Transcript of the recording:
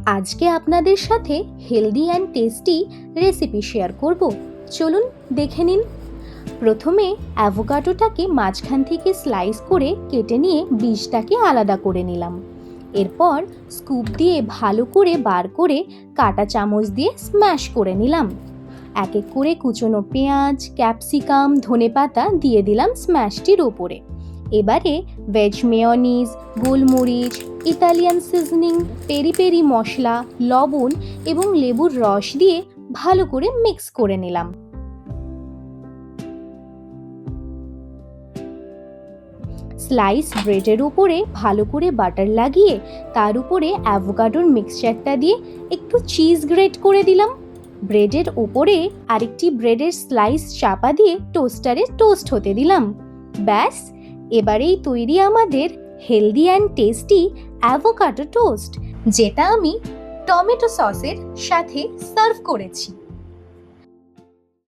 আজকে আপনাদের সাথে healthy and tasty recipe share করব। চলুন দেখে নিন। প্রথমে অ্যাভোকাডোটাকে মাঝখান থেকে স্লাইস করে কেটে নিয়ে বীজটাকে আলাদা করে নিলাম। এরপর স্কুপ দিয়ে ভালো করে বার করে কাঁটা চামচ দিয়ে স্ম্যাশ করে নিলাম। এক এক করে কুচনো পেঁয়াজ, ক্যাপসিকাম, ধনেপাতা দিয়ে দিলাম স্ম্যাশটির ওপরে। এবারে ভেজ মেয়োনিজ, গোলমরিচ, ইতালিয়ান সিজনিং, পেরি পেরি মশলা, লবণ এবং লেবুর রস দিয়ে ভালো করে মিক্স করে নিলাম। স্লাইস ব্রেডের উপরে ভালো করে বাটার লাগিয়ে তার উপরে অ্যাভোকাডোর মিক্সচারটা দিয়ে একটু চিজ গ্রেট করে দিলাম। ব্রেডের উপরে আরেকটি ব্রেডের স্লাইস চাপা দিয়ে টোস্টারে টোস্ট হতে দিলাম। ব্যাস, এবারেই তৈরি আমাদের healthy and tasty avocado toast, যেটা আমি টমেটো সসের সাথে সার্ভ করেছি।